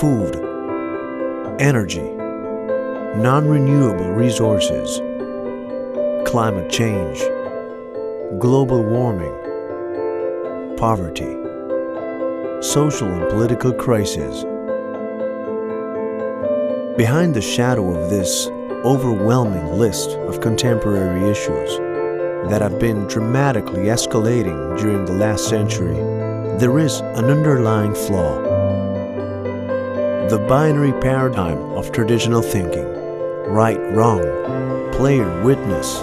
food, energy, non-renewable resources, climate change, global warming, poverty, social and political crises. Behind the shadow of this overwhelming list of contemporary issues that have been dramatically escalating during the last century, there is an underlying flaw. The binary paradigm of traditional thinking, right, wrong, player, witness,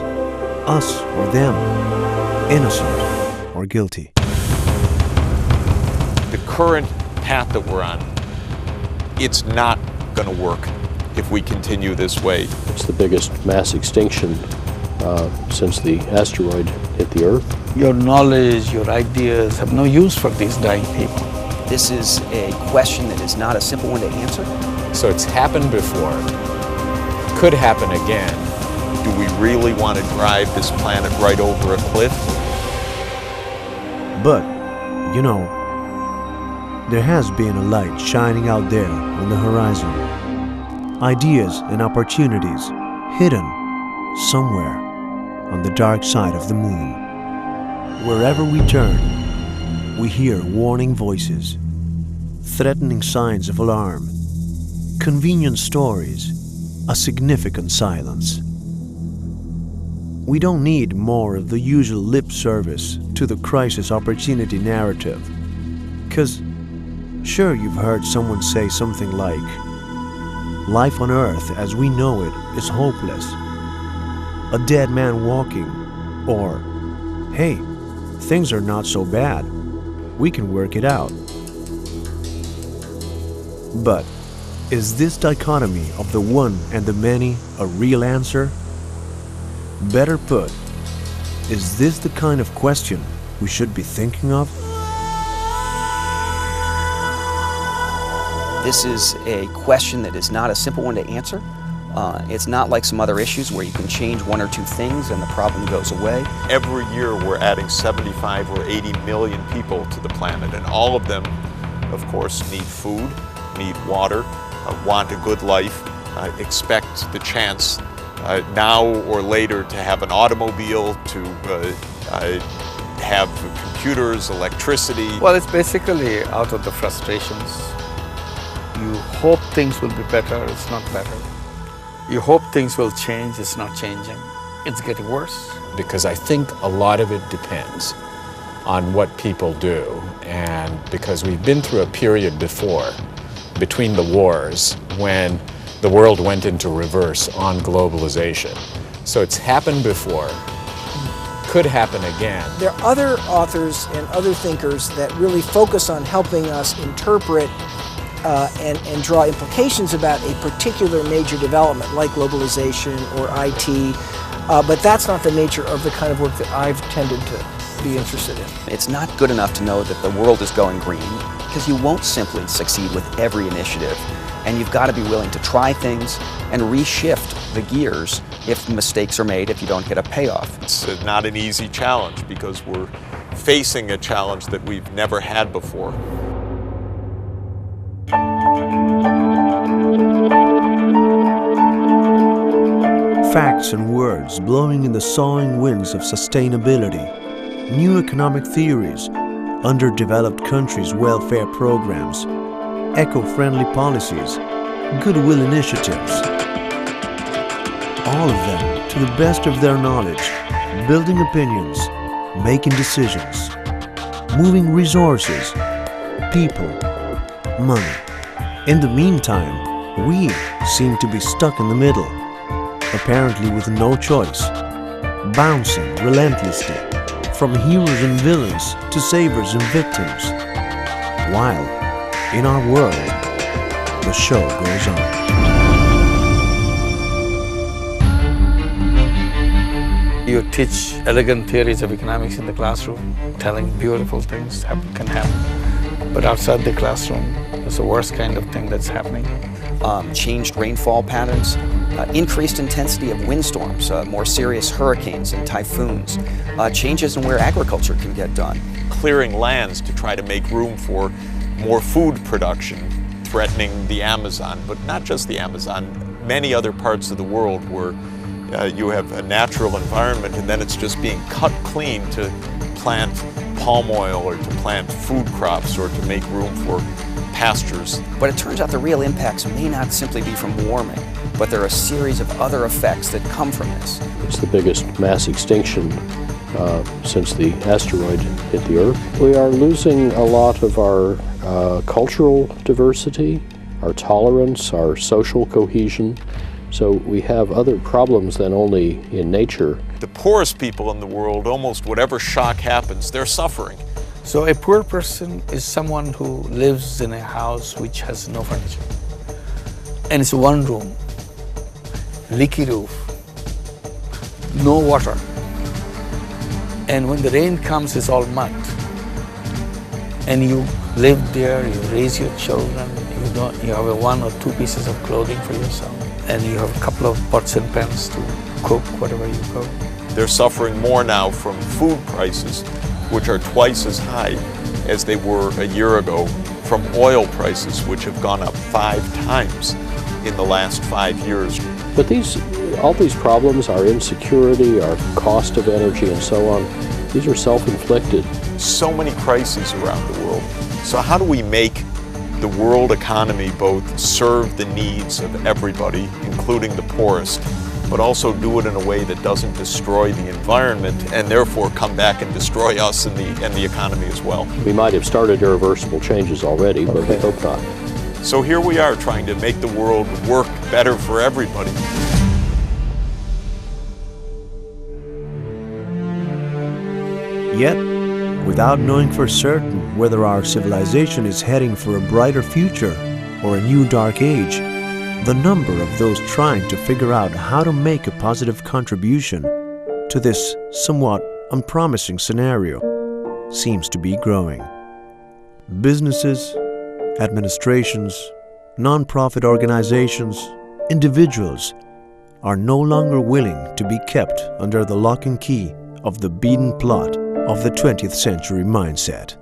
us or them, innocent or guilty. The current path that we're on, it's not going to work if we continue this way. It's the biggest mass extinction since the asteroid hit the Earth. Your knowledge, your ideas have no use for these dying people. This is a question that is not a simple one to answer. So it's happened before, could happen again. Do we really want to drive this planet right over a cliff? But, you know, there has been a light shining out there on the horizon. Ideas and opportunities hidden somewhere on the dark side of the moon. Wherever we turn, we hear warning voices, threatening signs of alarm, convenient stories, a significant silence. We don't need more of the usual lip service to the crisis opportunity narrative. 'Cause sure, you've heard someone say something like, life on Earth as we know it is hopeless. A dead man walking, or, hey, things are not so bad. We can work it out. But is this dichotomy of the one and the many a real answer? Better put, is this the kind of question we should be thinking of? This is a question that is not a simple one to answer. It's not like some other issues where you can change one or two things and the problem goes away. Every year we're adding 75 or 80 million people to the planet, and all of them, of course, need food, need water, want a good life, expect the chance now or later to have an automobile, to have computers, electricity. Well, it's basically out of the frustrations. You hope things will be better, it's not better. You hope things will change, it's not changing. It's getting worse. Because I think a lot of it depends on what people do, and because we've been through a period before, between the wars, when the world went into reverse on globalization. So it's happened before, could happen again. There are other authors and other thinkers that really focus on helping us interpret and draw implications about a particular major development like globalization or IT, but that's not the nature of the kind of work that I've tended to be interested in. It's not good enough to know that the world is going green, because you won't simply succeed with every initiative, and you've got to be willing to try things and reshift the gears if mistakes are made, if you don't get a payoff. It's not an easy challenge because we're facing a challenge that we've never had before. Facts and words blowing in the sawing winds of sustainability, new economic theories, underdeveloped countries' welfare programs, eco-friendly policies, goodwill initiatives. All of them, to the best of their knowledge, building opinions, making decisions, moving resources, people, money. In the meantime, we seem to be stuck in the middle, apparently with no choice, bouncing relentlessly from heroes and villains to savers and victims, while in our world, the show goes on. You teach elegant theories of economics in the classroom, telling beautiful things can happen. But outside the classroom, it's the worst kind of thing that's happening. Changed rainfall patterns, increased intensity of windstorms, more serious hurricanes and typhoons, changes in where agriculture can get done. Clearing lands to try to make room for more food production. threatening the Amazon, but not just the Amazon, many other parts of the world where you have a natural environment and then it's just being cut clean to plant palm oil or to plant food crops or to make room for pastures. But it turns out the real impacts may not simply be from warming, but there are a series of other effects that come from this. It's the biggest mass extinction since the asteroid hit the Earth. We are losing a lot of our cultural diversity, our tolerance, our social cohesion. So we have other problems than only in nature. The poorest people in the world, almost whatever shock happens, they're suffering. So a poor person is someone who lives in a house which has no furniture. And it's one room, leaky roof, no water. And when the rain comes, it's all mud. And you live there, you raise your children, you have one or two pieces of clothing for yourself, and you have a couple of pots and pans to cook whatever you cook. They're suffering more now from food prices, which are twice as high as they were a year ago, from oil prices, which have gone up 5 times in the last 5 years. But all these problems, our insecurity, our cost of energy and so on, these are self-inflicted. So many crises around the world. So how do we make the world economy both serve the needs of everybody, including the poorest, but also do it in a way that doesn't destroy the environment and therefore come back and destroy us and the economy as well? We might have started irreversible changes already, but we hope not. So here we are trying to make the world work better for everybody. Yet, without knowing for certain whether our civilization is heading for a brighter future or a new dark age, the number of those trying to figure out how to make a positive contribution to this somewhat unpromising scenario seems to be growing. Businesses, administrations, non-profit organizations, individuals are no longer willing to be kept under the lock and key of the beaten plot of the 20th century mindset.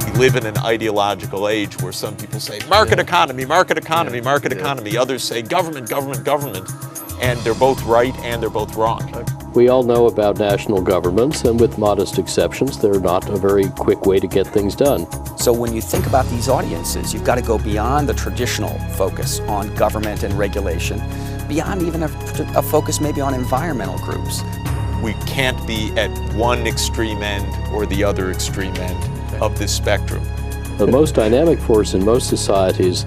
We live in an ideological age where some people say market economy, market economy, market economy. Others say government, government, government. And they're both right and they're both wrong. We all know about national governments, and with modest exceptions, they're not a very quick way to get things done. So when you think about these audiences, you've got to go beyond the traditional focus on government and regulation, beyond even a focus maybe on environmental groups. We can't be at one extreme end or the other extreme end of this spectrum. The most dynamic force in most societies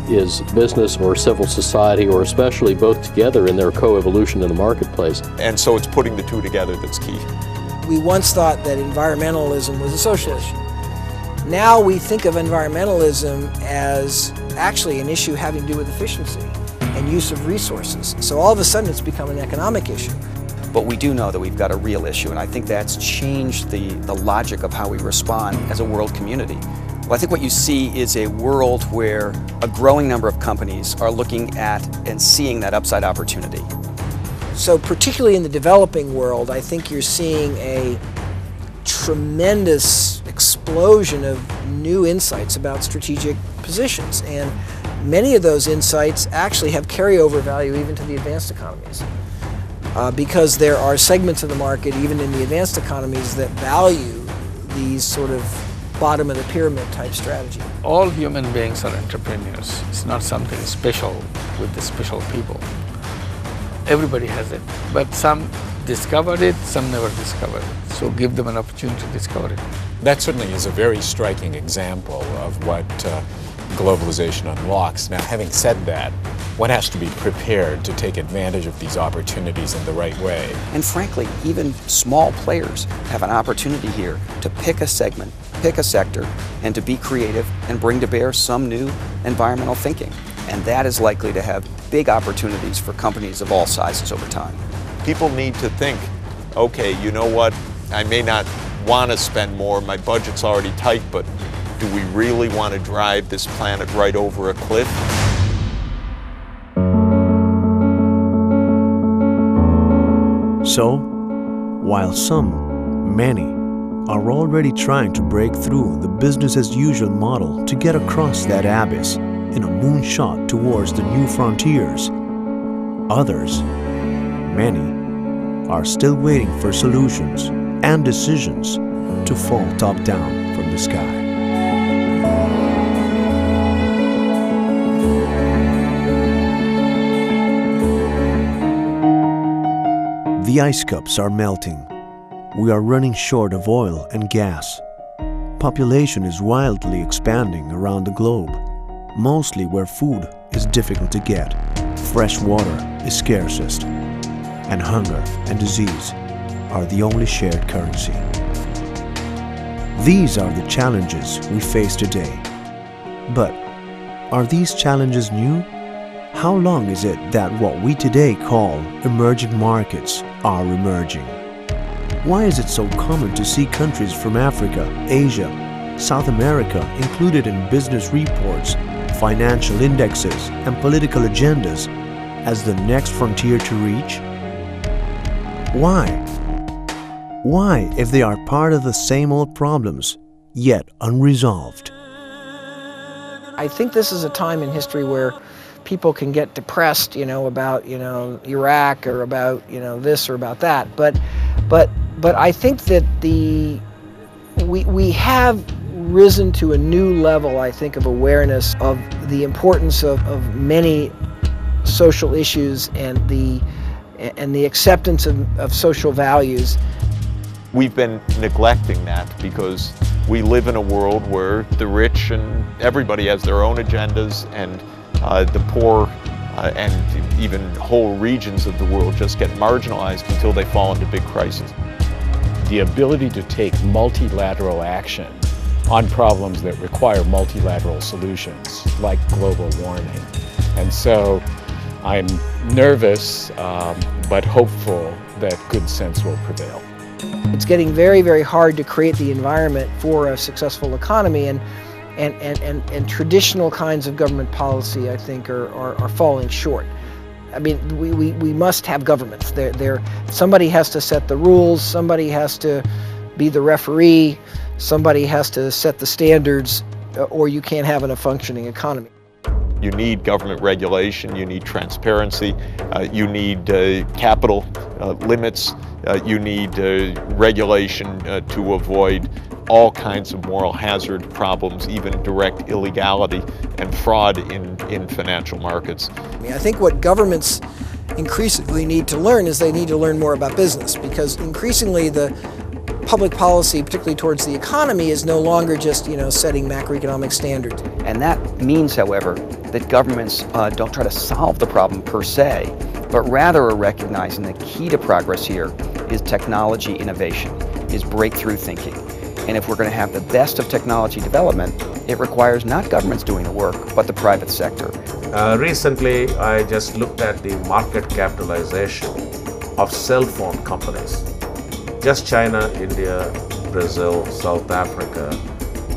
is business or civil society, or especially both together in their coevolution in the marketplace. And so it's putting the two together that's key. We once thought that environmentalism was a social issue. Now we think of environmentalism as actually an issue having to do with efficiency and use of resources. So all of a sudden it's become an economic issue. But we do know that we've got a real issue, and I think that's changed the logic of how we respond as a world community. Well, I think what you see is a world where a growing number of companies are looking at and seeing that upside opportunity. So particularly in the developing world, I think you're seeing a tremendous explosion of new insights about strategic positions. And many of those insights actually have carryover value even to the advanced economies. Because there are segments of the market, even in the advanced economies, that value these sort of bottom of the pyramid type strategy. All human beings are entrepreneurs. It's not something special with the special people. Everybody has it, but some discovered it, some never discovered it. So give them an opportunity to discover it. That certainly is a very striking example of what globalization unlocks. Now, having said that, one has to be prepared to take advantage of these opportunities in the right way. And frankly, even small players have an opportunity here to pick a segment, pick a sector, and to be creative and bring to bear some new environmental thinking. And that is likely to have big opportunities for companies of all sizes over time. People need to think, okay, you know what, I may not want to spend more, my budget's already tight, but do we really want to drive this planet right over a cliff? So, while some, many, are already trying to break through the business-as-usual model to get across that abyss in a moonshot towards the new frontiers. Others, many, are still waiting for solutions and decisions to fall top-down from the sky. The ice caps are melting. We are running short of oil and gas. Population is wildly expanding around the globe, mostly where food is difficult to get, fresh water is scarcest, and hunger and disease are the only shared currency. These are the challenges we face today. But are these challenges new? How long is it that what we today call emerging markets are emerging? Why is it so common to see countries from Africa, Asia, South America included in business reports, financial indexes, and political agendas as the next frontier to reach? Why? Why, if they are part of the same old problems, yet unresolved? I think this is a time in history where people can get depressed, about, Iraq or about, this or about that. But I think that we have risen to a new level, I think, of awareness of the importance of many social issues and the acceptance of social values. We've been neglecting that because we live in a world where the rich and everybody has their own agendas, and the poor and even whole regions of the world just get marginalized until they fall into big crises. The ability to take multilateral action on problems that require multilateral solutions, like global warming. And so I'm nervous, but hopeful that good sense will prevail. It's getting very, very hard to create the environment for a successful economy, and traditional kinds of government policy, I think, are falling short. I mean, we must have governments. Somebody has to set the rules, somebody has to be the referee, somebody has to set the standards, or you can't have a functioning economy. You need government regulation, you need transparency, you need capital limits, you need regulation to avoid all kinds of moral hazard problems, even direct illegality and fraud in financial markets. I think what governments increasingly need to learn is they need to learn more about business, because increasingly the public policy, particularly towards the economy, is no longer just setting macroeconomic standards. And that means, however, that governments don't try to solve the problem per se, but rather are recognizing the key to progress here is technology innovation, is breakthrough thinking. And if we're going to have the best of technology development, it requires not governments doing the work, but the private sector. Recently, I just looked at the market capitalization of cell phone companies. Just China, India, Brazil, South Africa,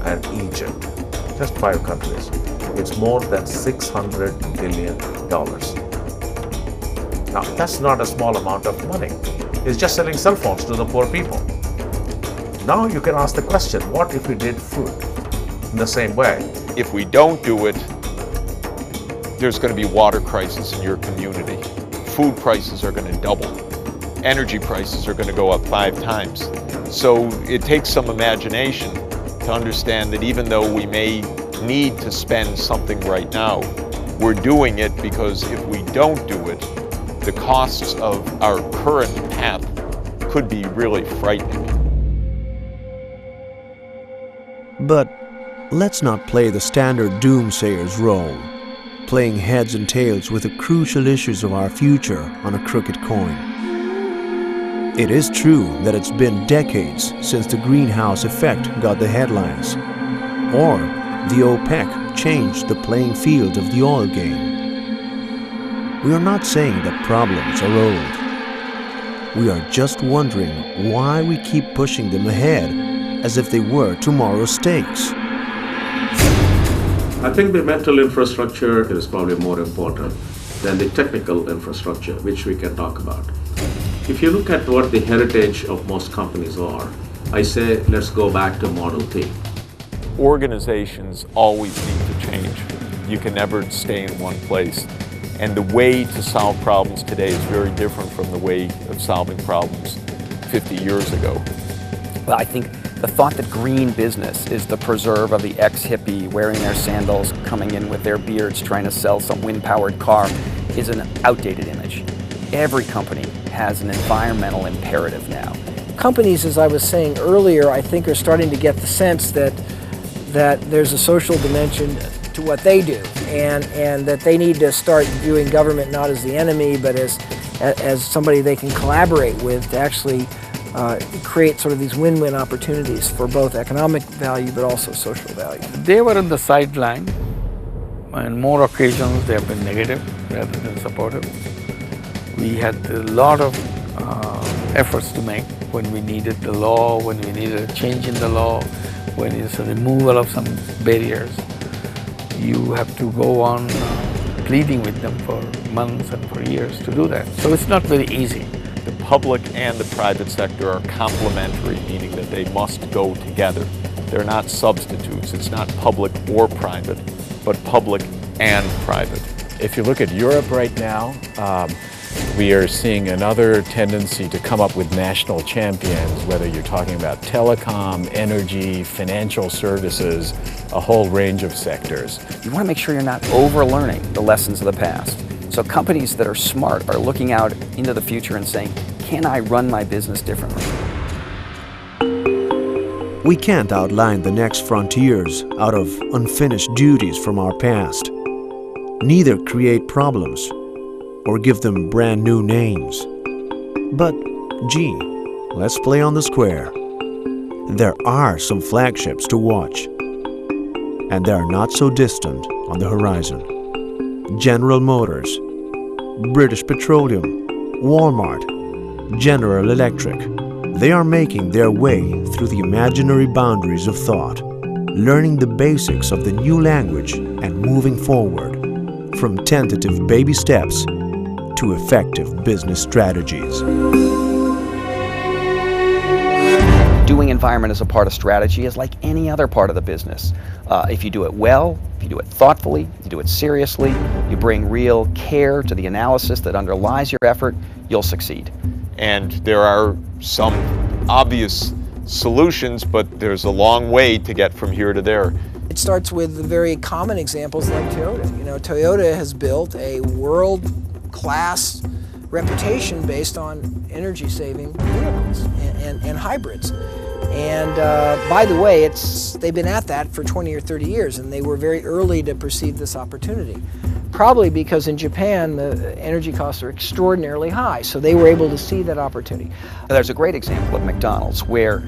and Egypt. Just 5 countries. It's more than $600 billion. Now, that's not a small amount of money. It's just selling cell phones to the poor people. Now you can ask the question, what if we did food in the same way? If we don't do it, there's going to be water crisis in your community. Food prices are going to double. Energy prices are going to go up 5 times. So it takes some imagination to understand that even though we may need to spend something right now, we're doing it because if we don't do it, the costs of our current path could be really frightening. But let's not play the standard doomsayer's role, playing heads and tails with the crucial issues of our future on a crooked coin. It is true that it's been decades since the greenhouse effect got the headlines, or the OPEC changed the playing field of the oil game. We are not saying that problems are old. We are just wondering why we keep pushing them ahead as if they were tomorrow's stakes. I think the mental infrastructure is probably more important than the technical infrastructure, which we can talk about. If you look at what the heritage of most companies are, I say let's go back to Model T. Organizations always need to change. You can never stay in one place. And the way to solve problems today is very different from the way of solving problems 50 years ago. Well, I think the thought that green business is the preserve of the ex-hippie wearing their sandals, coming in with their beards, trying to sell some wind-powered car is an outdated image. Every company has an environmental imperative now. Companies, as I was saying earlier, I think are starting to get the sense that there's a social dimension to what they do, and that they need to start viewing government not as the enemy, but as somebody they can collaborate with to actually create sort of these win-win opportunities for both economic value but also social value. They were on the sideline. On more occasions, they have been negative rather than supportive. We had a lot of efforts to make when we needed the law, when we needed a change in the law, when it's a removal of some barriers. You have to go on pleading with them for months and for years to do that. So it's not very easy. The public and the private sector are complementary, meaning that they must go together. They're not substitutes. It's not public or private, but public and private. If you look at Europe right now, we are seeing another tendency to come up with national champions, whether you're talking about telecom, energy, financial services, a whole range of sectors. You want to make sure you're not overlearning the lessons of the past. So companies that are smart are looking out into the future and saying, can I run my business differently? We can't outline the next frontiers out of unfinished duties from our past. Neither create problems or give them brand new names. But, gee, let's play on the square. There are some flagships to watch, and they are not so distant on the horizon. General Motors, British Petroleum, Walmart, General Electric. They are making their way through the imaginary boundaries of thought, learning the basics of the new language and moving forward from tentative baby steps to effective business strategies. Doing environment as a part of strategy is like any other part of the business. If you do it well, if you do it thoughtfully, if you do it seriously, you bring real care to the analysis that underlies your effort, you'll succeed. And there are some obvious solutions, but there's a long way to get from here to there. It starts with the very common examples like Toyota. You know, Toyota has built a world-class reputation based on energy-saving vehicles and hybrids. And by the way, they've been at that for 20 or 30 years, and they were very early to perceive this opportunity. Probably because in Japan, the energy costs are extraordinarily high, so they were able to see that opportunity. There's a great example at McDonald's where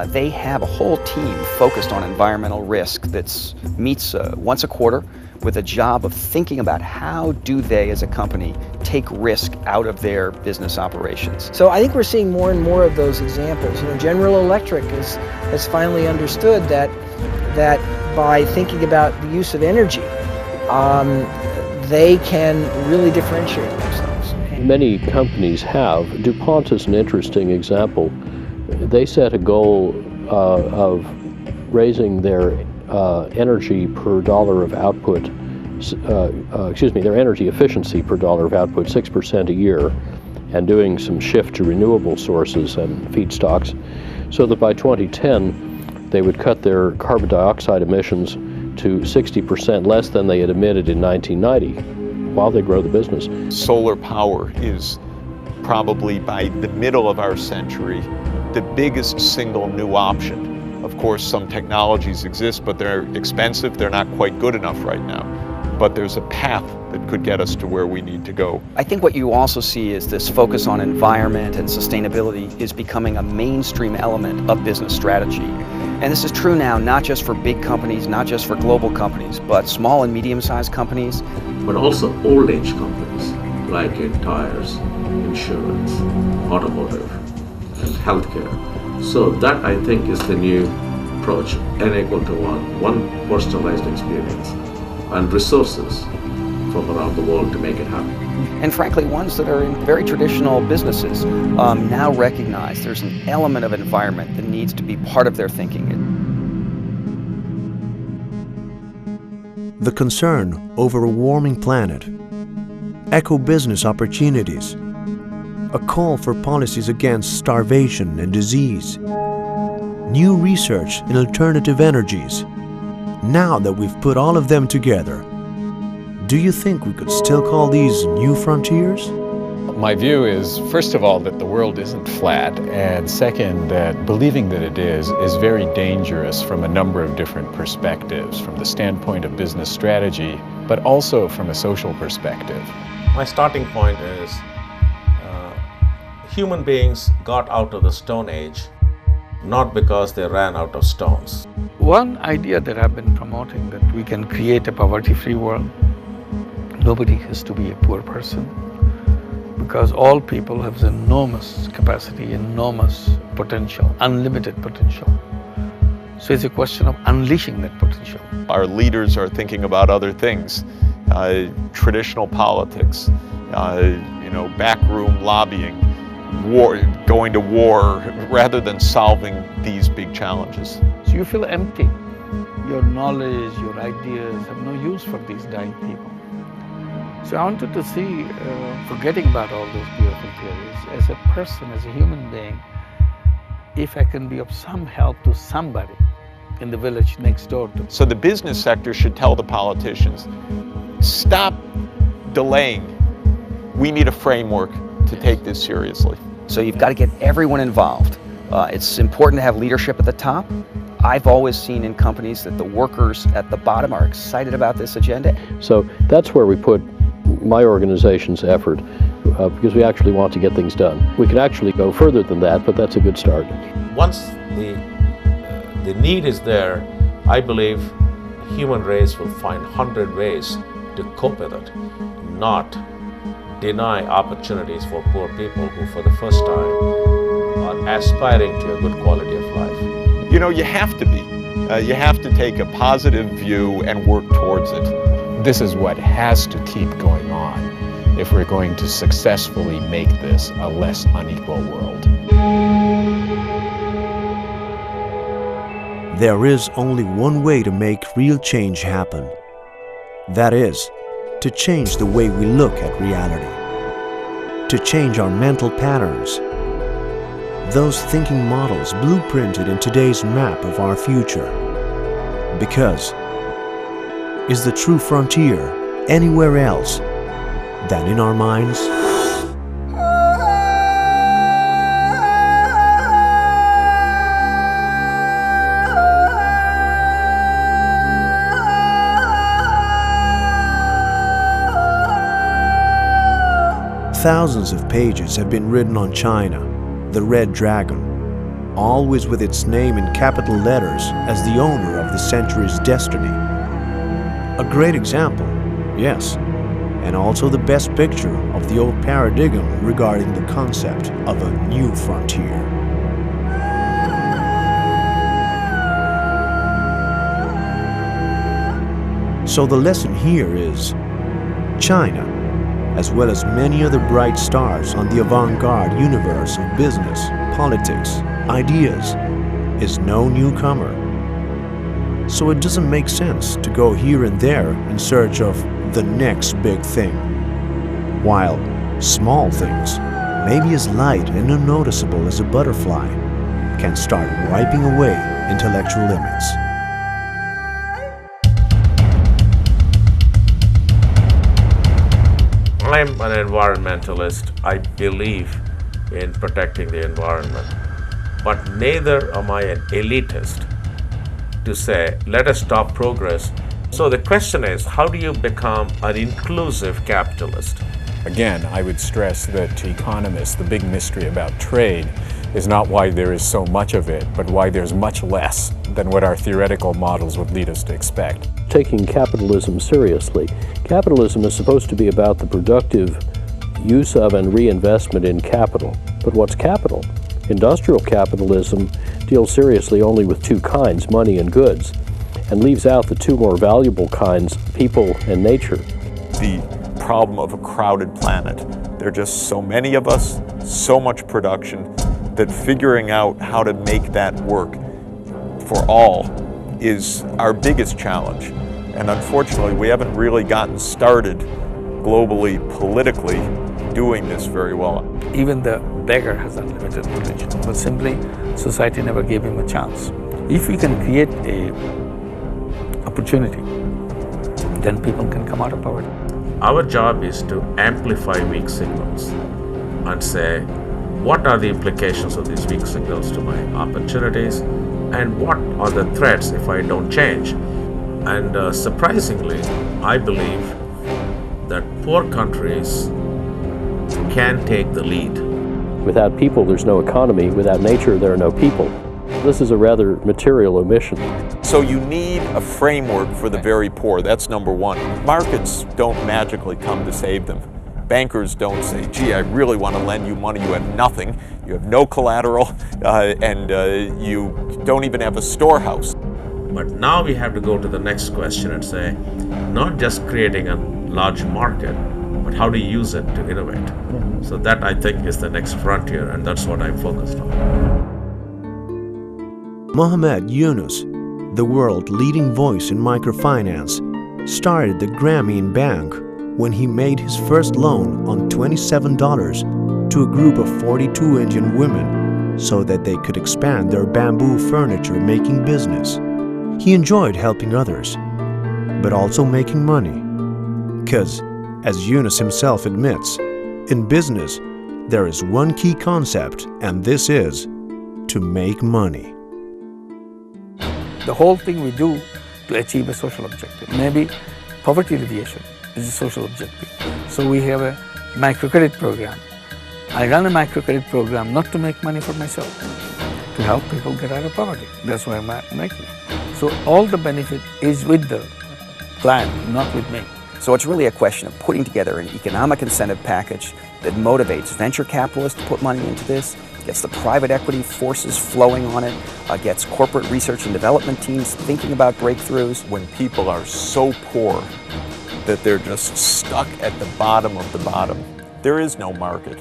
they have a whole team focused on environmental risk that meets once a quarter with a job of thinking about how do they as a company take risk out of their business operations. So I think we're seeing more and more of those examples. You know, General Electric has finally understood that by thinking about the use of energy, they can really differentiate themselves. Many companies have. DuPont is an interesting example. They set a goal of raising their energy per dollar of output, their energy efficiency per dollar of output 6% a year, and doing some shift to renewable sources and feedstocks, so that by 2010 they would cut their carbon dioxide emissions to 60% less than they had emitted in 1990 while they grow the business. Solar power is probably by the middle of our century the biggest single new option. Of course, some technologies exist, but they're expensive. They're not quite good enough right now. But there's a path that could get us to where we need to go. I think what you also see is this focus on environment and sustainability is becoming a mainstream element of business strategy. And this is true now, not just for big companies, not just for global companies, but small and medium-sized companies. But also old age companies, like in tires, insurance, automotive, and healthcare. So that, I think, is the new approach, N equal to one personalized experience, and resources from around the world to make it happen. and frankly ones that are in very traditional businesses, now recognize there's an element of environment that needs to be part of their thinking. The concern over a warming planet, eco-business opportunities, a call for policies against starvation and disease, new research in alternative energies. Now that we've put all of them together, do you think we could still call these new frontiers? My view is, first of all, that the world isn't flat, and second, that believing that it is very dangerous from a number of different perspectives, from the standpoint of business strategy, but also from a social perspective. My starting point is human beings got out of the Stone Age not because they ran out of stones. One idea that I've been promoting, that we can create a poverty-free world. Nobody has to be a poor person, because all people have enormous capacity, enormous potential, unlimited potential. So it's a question of unleashing that potential. Our leaders are thinking about other things, traditional politics, backroom lobbying, war, going to war, rather than solving these big challenges. So you feel empty. Your knowledge, your ideas have no use for these dying people. So I wanted to see, forgetting about all those beautiful theories, as a person, as a human being, if I can be of some help to somebody in the village next door to. So the business sector should tell the politicians, stop delaying. We need a framework to take this seriously. So you've got to get everyone involved. It's important to have leadership at the top. I've always seen in companies that the workers at the bottom are excited about this agenda. So that's where we put my organization's effort, because we actually want to get things done. We can actually go further than that, but that's a good start. Once the need is there, I believe human race will find 100 ways to cope with it, not deny opportunities for poor people who for the first time are aspiring to a good quality of life. You have to be. You have to take a positive view and work towards it. This is what has to keep going on if we're going to successfully make this a less unequal world. There is only one way to make real change happen. That is, to change the way we look at reality, to change our mental patterns, those thinking models blueprinted in today's map of our future. Because, is the true frontier anywhere else than in our minds? Thousands of pages have been written on China, the Red Dragon, always with its name in capital letters as the owner of the century's destiny. A great example, yes, and also the best picture of the old paradigm regarding the concept of a new frontier. So the lesson here is, China, as well as many other bright stars on the avant-garde universe of business, politics, ideas, is no newcomer. So it doesn't make sense to go here and there in search of the next big thing, while small things, maybe as light and unnoticeable as a butterfly, can start wiping away intellectual limits. I'm an environmentalist. I believe in protecting the environment, but neither am I an elitist to say, let us stop progress. So the question is, how do you become an inclusive capitalist? Again, I would stress that to economists, the big mystery about trade is not why there is so much of it, but why there's much less than what our theoretical models would lead us to expect. Taking capitalism seriously. Capitalism is supposed to be about the productive use of and reinvestment in capital. But what's capital? Industrial capitalism deals seriously only with two kinds, money and goods, and leaves out the two more valuable kinds, people and nature. The problem of a crowded planet. There are just so many of us, so much production, that figuring out how to make that work for all is our biggest challenge. And unfortunately, we haven't really gotten started globally, politically, doing this very well. Even the beggar has unlimited potential, but simply society never gave him a chance. If we can create a opportunity, then people can come out of poverty. Our job is to amplify weak signals and say, what are the implications of these weak signals to my opportunities, and what are the threats if I don't change? And surprisingly, I believe that poor countries can take the lead. Without people, there's no economy. Without nature, there are no people. This is a rather material omission. So you need a framework for the very poor. That's number one. Markets don't magically come to save them. Bankers don't say, gee, I really want to lend you money. You have nothing. You have no collateral, and you don't even have a storehouse. But now we have to go to the next question and say, not just creating a large market, but how do you use it to innovate? So that, I think, is the next frontier, and that's what I'm focused on. Mohamed Yunus, the world's leading voice in microfinance, started the Grameen Bank when he made his first loan on $27 to a group of 42 Indian women so that they could expand their bamboo furniture making business. He enjoyed helping others, but also making money. Because, as Yunus himself admits, in business, there is one key concept, and this is to make money. The whole thing we do to achieve a social objective. Maybe poverty alleviation is a social objective. So we have a microcredit program. I run a microcredit program not to make money for myself, to help people get out of poverty. That's why I'm making it. So all the benefit is with the client, not with me. So it's really a question of putting together an economic incentive package that motivates venture capitalists to put money into this, gets the private equity forces flowing on it, gets corporate research and development teams thinking about breakthroughs. When people are so poor that they're just stuck at the bottom of the bottom, there is no market.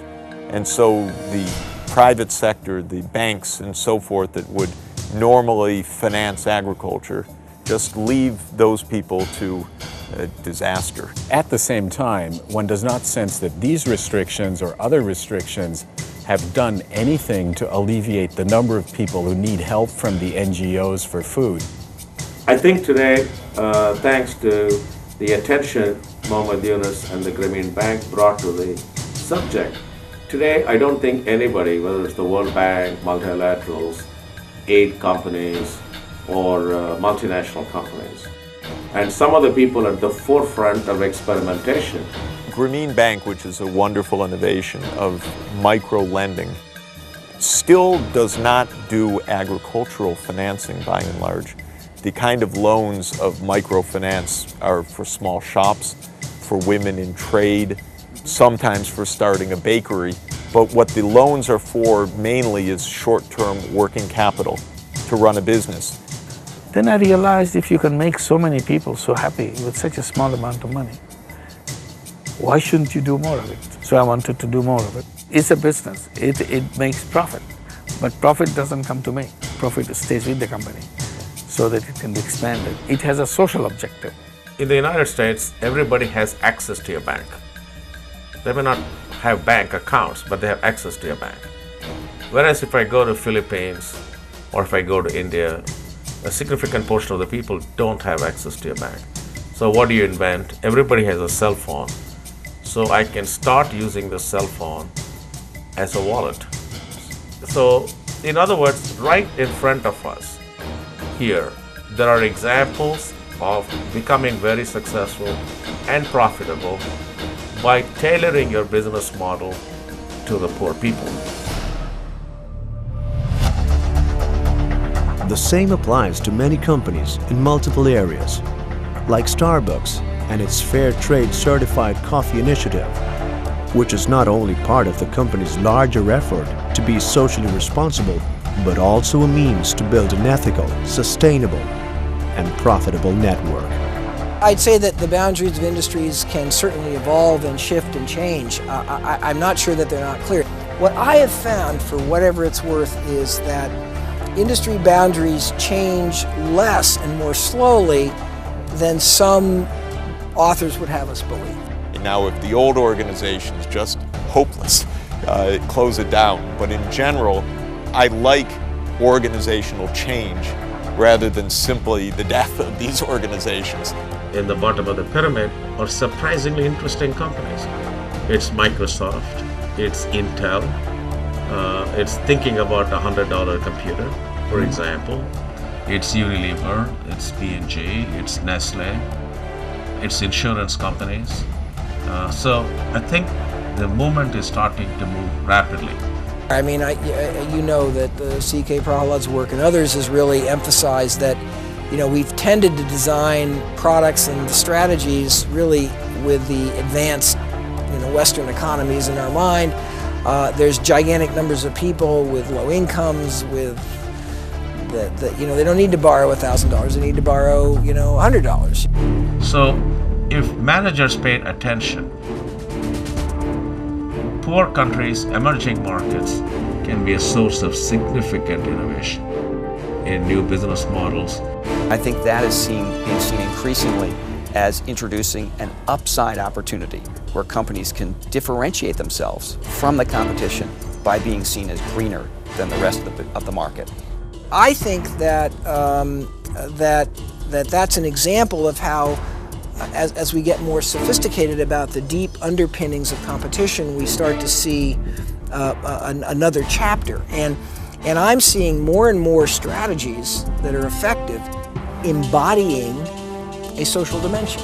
And so the private sector, the banks and so forth that would normally finance agriculture, just leave those people to disaster. At the same time, one does not sense that these restrictions or other restrictions have done anything to alleviate the number of people who need help from the NGOs for food. I think today, thanks to the attention Mohamed Yunus and the Grameen Bank brought to the subject, today I don't think anybody, whether it's the World Bank, multilaterals, aid companies, or multinational companies, and some of the people at the forefront of experimentation. Grameen Bank, which is a wonderful innovation of micro-lending, still does not do agricultural financing by and large. The kind of loans of microfinance are for small shops, for women in trade, sometimes for starting a bakery. But what the loans are for mainly is short-term working capital to run a business. Then I realized if you can make so many people so happy with such a small amount of money, why shouldn't you do more of it? So I wanted to do more of it. It's a business. It makes profit. But profit doesn't come to me. Profit stays with the company so that it can be expanded. It has a social objective. In the United States, everybody has access to your bank. They may not have bank accounts, but they have access to your bank. Whereas if I go to Philippines or if I go to India, a significant portion of the people don't have access to your bank. So what do you invent? Everybody has a cell phone. So I can start using the cell phone as a wallet. So in other words, right in front of us here, there are examples of becoming very successful and profitable by tailoring your business model to the poor people. The same applies to many companies in multiple areas, like Starbucks and its Fair Trade Certified Coffee Initiative, which is not only part of the company's larger effort to be socially responsible, but also a means to build an ethical, sustainable, and profitable network. I'd say that the boundaries of industries can certainly evolve and shift and change. I'm not sure that they're not clear. What I have found, for whatever it's worth, is that industry boundaries change less and more slowly than some authors would have us believe. Now, if the old organization is just hopeless, close it down. But in general, I like organizational change rather than simply the death of these organizations. In the bottom of the pyramid are surprisingly interesting companies. It's Microsoft, it's Intel, it's thinking about a $100 computer, for example. It's Unilever, it's P&G, it's Nestle, it's insurance companies. So I think the movement is starting to move rapidly. I mean, you know that the C.K. Prahalad's work and others has really emphasized that, you know, we've tended to design products and strategies really with the advanced, you know, Western economies in our mind. There's gigantic numbers of people with low incomes, with you know, they don't need to borrow $1,000, they need to borrow, you know, $100. So if managers paid attention, poor countries, emerging markets can be a source of significant innovation in new business models. I think that is being seen increasingly as introducing an upside opportunity where companies can differentiate themselves from the competition by being seen as greener than the rest of the market. I think that that's an example of how, as we get more sophisticated about the deep underpinnings of competition, we start to see another chapter. And I'm seeing more and more strategies that are effective embodying a social dimension.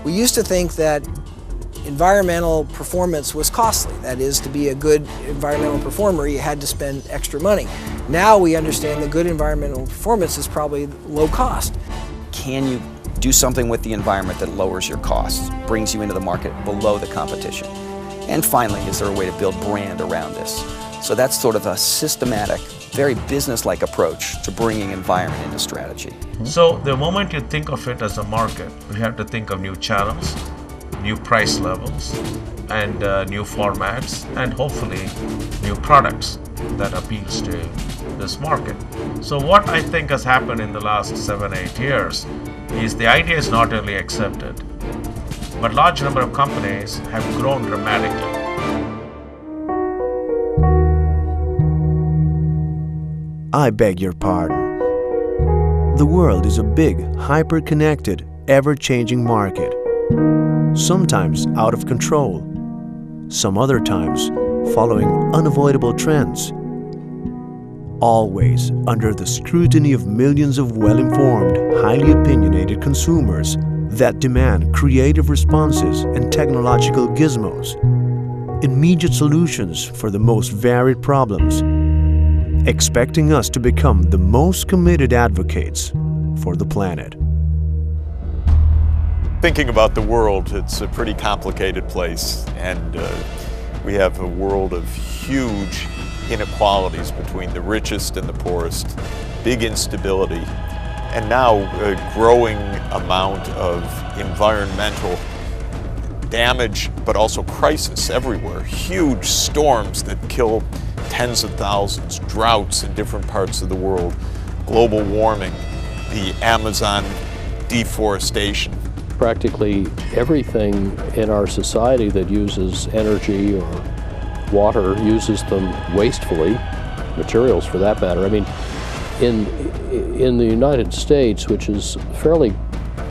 We used to think that environmental performance was costly. That is, to be a good environmental performer, you had to spend extra money. Now we understand that good environmental performance is probably low cost. Can you do something with the environment that lowers your costs, brings you into the market below the competition? And finally, is there a way to build brand around this? So that's sort of a systematic, very business-like approach to bringing environment into strategy. So the moment you think of it as a market, you have to think of new channels, new price levels, and new formats, and hopefully new products that appeals to this market. So what I think has happened in the last 7-8 years is the idea is not only accepted, but large number of companies have grown dramatically. I beg your pardon. The world is a big, hyper-connected, ever-changing market. Sometimes out of control, some other times following unavoidable trends. Always under the scrutiny of millions of well-informed, highly opinionated consumers that demand creative responses and technological gizmos, immediate solutions for the most varied problems, expecting us to become the most committed advocates for the planet. Thinking about the world, it's a pretty complicated place, and we have a world of huge inequalities between the richest and the poorest, big instability, and now a growing amount of environmental damage, but also crisis everywhere. Huge storms that kill tens of thousands, droughts in different parts of the world, global warming, the Amazon deforestation. Practically everything in our society that uses energy or water uses them wastefully, materials for that matter. I mean, in the United States, which is fairly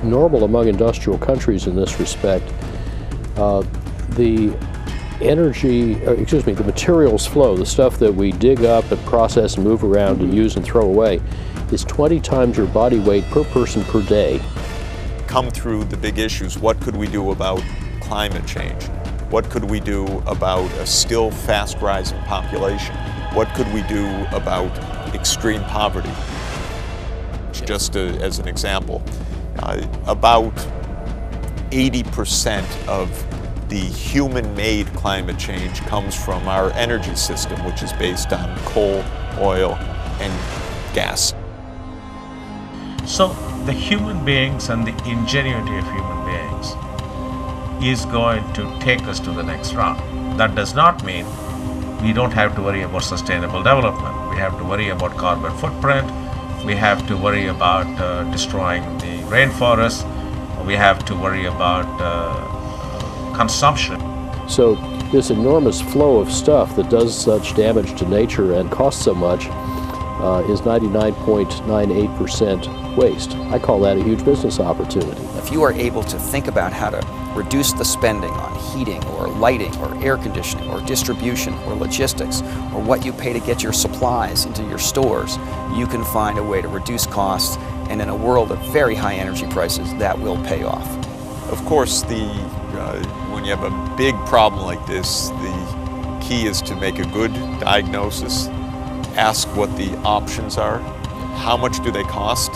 normal among industrial countries in this respect, the materials flow, the stuff that we dig up and process and move around and use and throw away, is 20 times your body weight per person per day. Come through the big issues. What could we do about climate change? What could we do about a still fast rising population? What could we do about extreme poverty? Just as an example, about 80% of the human-made climate change comes from our energy system, which is based on coal, oil, and gas. So the human beings and the ingenuity of human beings is going to take us to the next round. That does not mean we don't have to worry about sustainable development. We have to worry about carbon footprint. We have to worry about destroying the rainforests. We have to worry about consumption. So this enormous flow of stuff that does such damage to nature and costs so much is 99.98% waste. I call that a huge business opportunity. If you are able to think about how to reduce the spending on heating or lighting or air conditioning or distribution or logistics or what you pay to get your supplies into your stores, you can find a way to reduce costs, and in a world of very high energy prices, that will pay off. Of course, when you have a big problem like this, the key is to make a good diagnosis, ask what the options are, how much do they cost,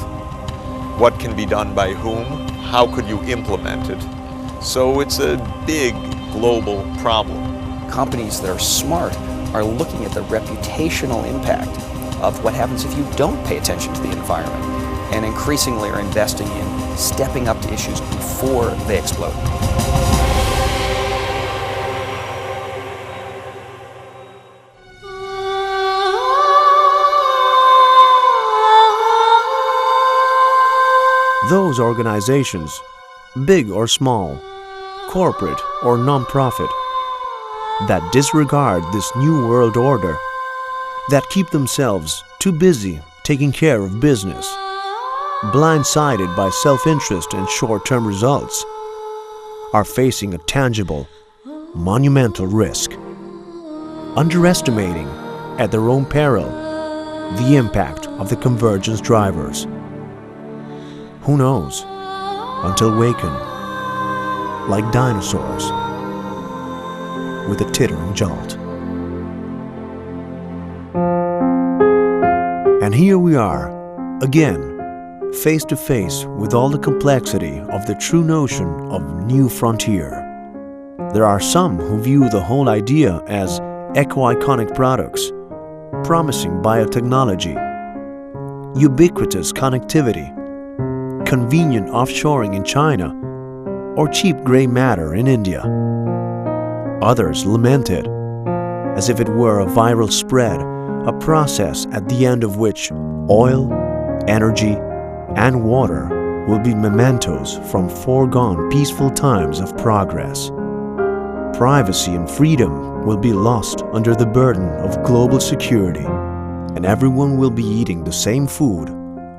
what can be done by whom, how could you implement it. So it's a big global problem. Companies that are smart are looking at the reputational impact of what happens if you don't pay attention to the environment, and increasingly are investing in stepping up to issues before they explode. Those organizations, big or small, corporate or non-profit, that disregard this new world order, that keep themselves too busy taking care of business, blindsided by self-interest and short-term results, are facing a tangible, monumental risk, underestimating at their own peril the impact of the convergence drivers. Who knows, until waken, like dinosaurs, with a tittering jolt. And here we are, again, face to face with all the complexity of the true notion of new frontier. There are some who view the whole idea as eco-iconic products, promising biotechnology, ubiquitous connectivity, convenient offshoring in China, or cheap gray matter in India. Others lament it, as if it were a viral spread, a process at the end of which oil, energy, and water will be mementos from foregone peaceful times of progress. Privacy and freedom will be lost under the burden of global security, and everyone will be eating the same food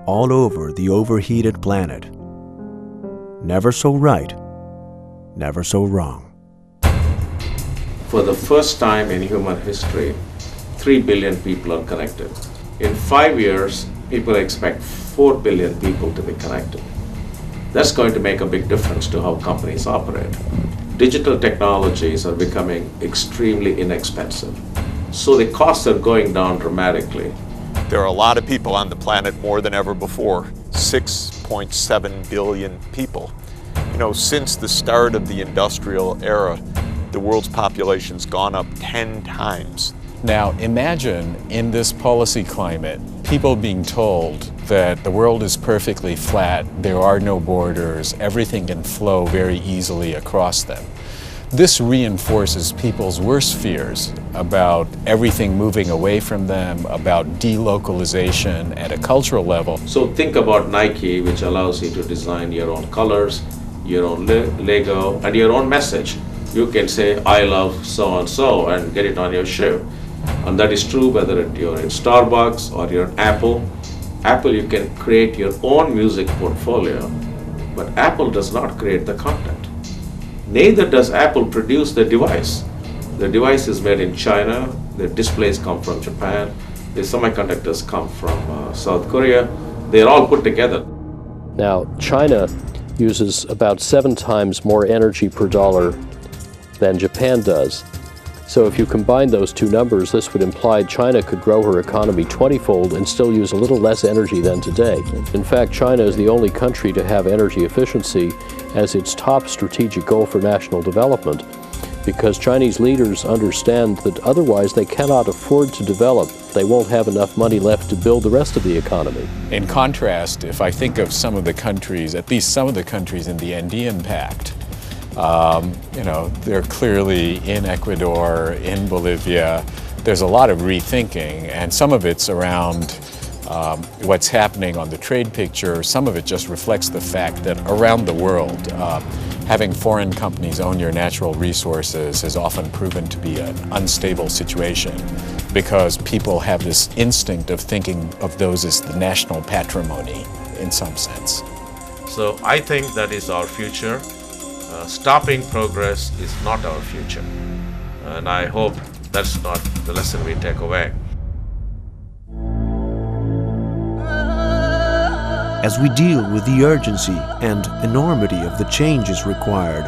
all over the overheated planet. Never so right, never so wrong. For the first time in human history, 3 billion people are connected. In 5 years, people expect 4 billion people to be connected. That's going to make a big difference to how companies operate. Digital technologies are becoming extremely inexpensive, so the costs are going down dramatically. There are a lot of people on the planet, more than ever before, 6.7 billion people. You know, since the start of the industrial era, the world's population's gone up 10 times. Now imagine in this policy climate, people being told that the world is perfectly flat, there are no borders, everything can flow very easily across them. This reinforces people's worst fears about everything moving away from them, about delocalization at a cultural level. So think about Nike, which allows you to design your own colors, your own Lego, and your own message. You can say, I love so-and-so, and get it on your shoe. And that is true whether you're in Starbucks or you're in Apple. Apple, you can create your own music portfolio, but Apple does not create the content. Neither does Apple produce the device. The device is made in China, the displays come from Japan, the semiconductors come from South Korea. They're all put together. Now, China uses about 7 times more energy per dollar than Japan does. So if you combine those two numbers, this would imply China could grow her economy 20-fold and still use a little less energy than today. In fact, China is the only country to have energy efficiency as its top strategic goal for national development. because Chinese leaders understand that otherwise they cannot afford to develop. They won't have enough money left to build the rest of the economy. In contrast, if I think of some of the countries, at least some of the countries in the Andean Pact, they're clearly in Ecuador, in Bolivia. There's a lot of rethinking, and some of it's around what's happening on the trade picture. Some of it just reflects the fact that around the world, having foreign companies own your natural resources has often proven to be an unstable situation because people have this instinct of thinking of those as the national patrimony in some sense. So I think that is our future. Stopping progress is not our future. And I hope that's not the lesson we take away. As we deal with the urgency and enormity of the changes required,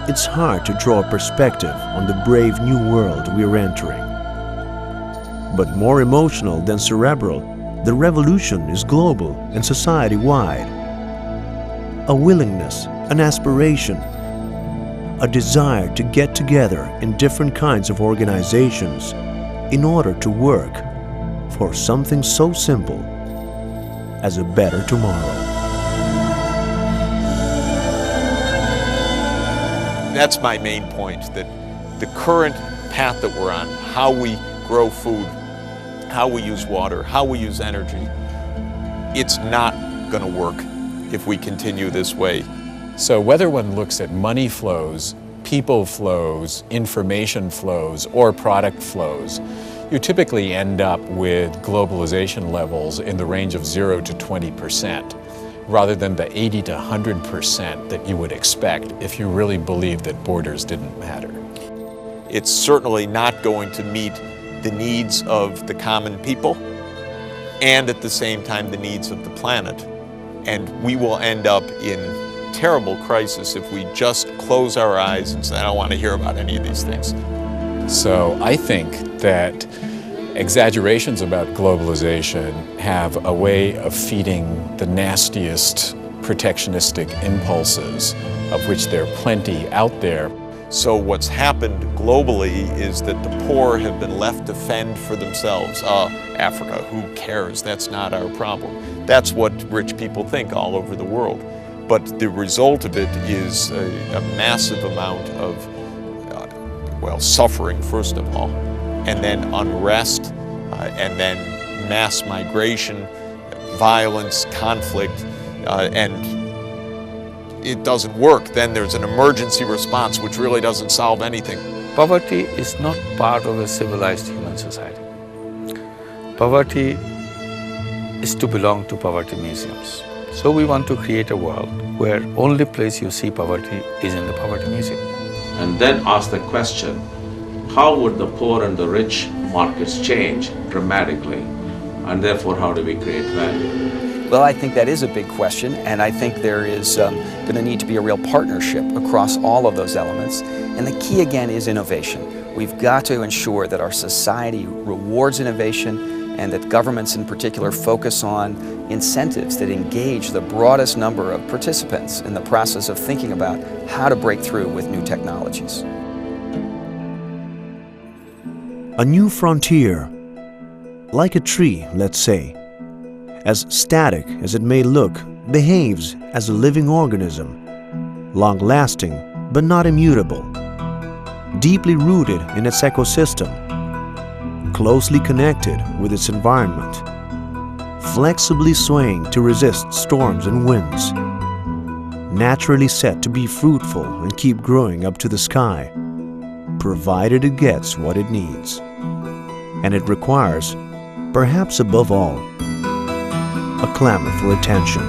it's hard to draw a perspective on the brave new world we're entering. But more emotional than cerebral, the revolution is global and society-wide. A willingness, an aspiration, a desire to get together in different kinds of organizations in order to work for something so simple as a better tomorrow. That's my main point, that the current path that we're on, how we grow food, how we use water, how we use energy, it's not going to work if we continue this way. So whether one looks at money flows, people flows, information flows, or product flows, you typically end up with globalization levels in the range of 0 to 20%, rather than the 80 to 100% that you would expect if you really believed that borders didn't matter. It's certainly not going to meet the needs of the common people and at the same time the needs of the planet. And we will end up in terrible crisis if we just close our eyes and say, I don't want to hear about any of these things. So I think that exaggerations about globalization have a way of feeding the nastiest protectionistic impulses, of which there are plenty out there. So what's happened globally is that the poor have been left to fend for themselves. Africa, who cares? That's not our problem. That's what rich people think all over the world. But the result of it is a massive amount of suffering, first of all, and then unrest, and then mass migration, violence, conflict, and it doesn't work. Then there's an emergency response, which really doesn't solve anything. Poverty is not part of a civilized human society. Poverty is to belong to poverty museums. So we want to create a world where only place you see poverty is in the poverty museum. And then ask the question, how would the poor and the rich markets change dramatically? And therefore, how do we create value? Well, I think that is a big question, and I think there is going to need to be a real partnership across all of those elements. And the key, again, is innovation. We've got to ensure that our society rewards innovation and that governments in particular focus on incentives that engage the broadest number of participants in the process of thinking about how to break through with new technologies. A new frontier, like a tree, let's say, as static as it may look, behaves as a living organism, long-lasting but not immutable, deeply rooted in its ecosystem, closely connected with its environment, flexibly swaying to resist storms and winds, naturally set to be fruitful and keep growing up to the sky, provided it gets what it needs. And it requires, perhaps above all, a clamor for attention.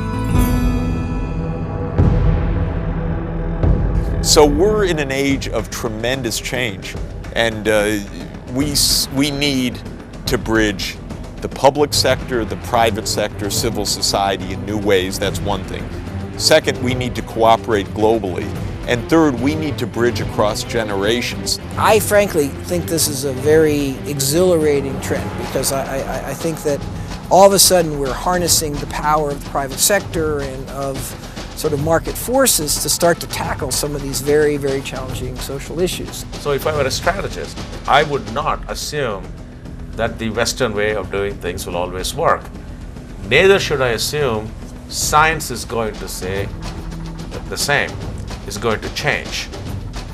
So we're in an age of tremendous change, and we need to bridge the public sector, the private sector, civil society in new ways. That's one thing. Second, we need to cooperate globally. And third, we need to bridge across generations. I frankly think this is a very exhilarating trend because I think that all of a sudden we're harnessing the power of the private sector and of sort of market forces to start to tackle some of these very, very challenging social issues. So if I were a strategist, I would not assume that the Western way of doing things will always work. Neither should I assume science is going to say the same, is going to change.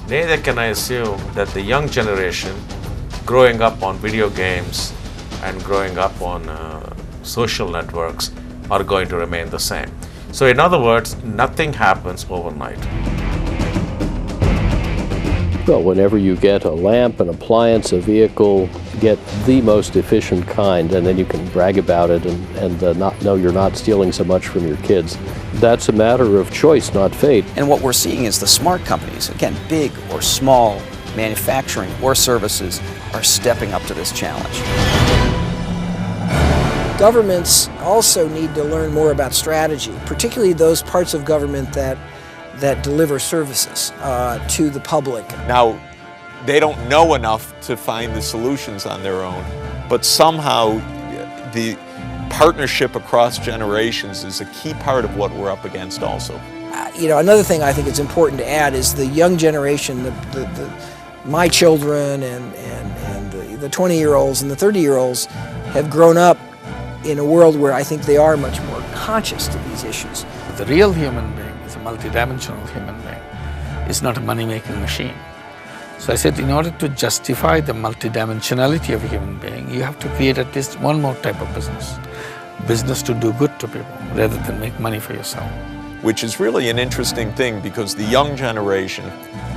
Neither can I assume that the young generation growing up on video games and growing up on social networks are going to remain the same. So in other words, nothing happens overnight. Well, whenever you get a lamp, an appliance, a vehicle, get the most efficient kind, and then you can brag about it and not know you're not stealing so much from your kids. That's a matter of choice, not fate. And what we're seeing is the smart companies, again, big or small, manufacturing or services, are stepping up to this challenge. Governments also need to learn more about strategy, particularly those parts of government that deliver services to the public. Now, they don't know enough to find the solutions on their own, but somehow the partnership across generations is a key part of what we're up against also. Another thing I think it's important to add is the young generation, my children and the 20-year-olds and the 30-year-olds have grown up in a world where I think they are much more conscious to these issues. The real human being is a multidimensional human being. It's not a money-making machine. So I said, in order to justify the multidimensionality of a human being, you have to create at least one more type of business. Business to do good to people, rather than make money for yourself. Which is really an interesting thing, because the young generation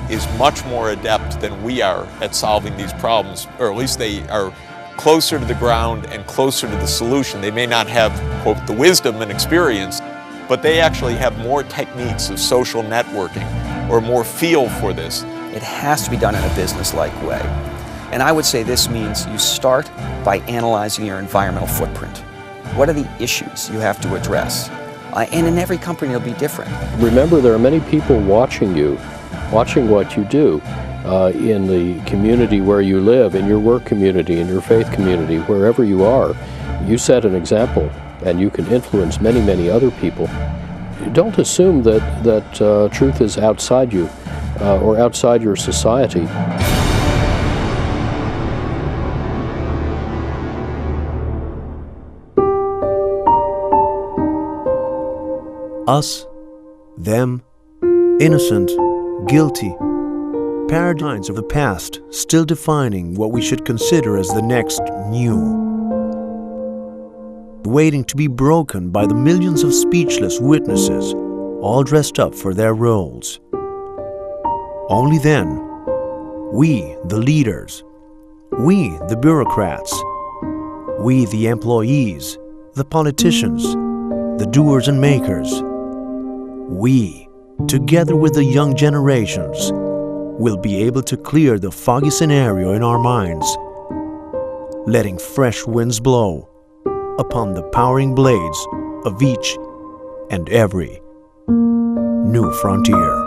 is much more adept than we are at solving these problems, or at least they are closer to the ground and closer to the solution. They may not have, quote, the wisdom and experience, but they actually have more techniques of social networking or more feel for this. It has to be done in a business-like way. And I would say this means you start by analyzing your environmental footprint. What are the issues you have to address? And in every company it'll be different. Remember, there are many people watching you, watching what you do in the community where you live, in your work community, in your faith community, wherever you are. You set an example and you can influence many, many other people. Don't assume that truth is outside you or outside your society. Us, them, innocent, guilty. Paradigms of the past still defining what we should consider as the next new. Waiting to be broken by the millions of speechless witnesses, all dressed up for their roles. Only then, we, the leaders, we, the bureaucrats, we, the employees, the politicians, the doers and makers, we, together with the young generations, will be able to clear the foggy scenario in our minds, letting fresh winds blow upon the powering blades of each and every new frontier.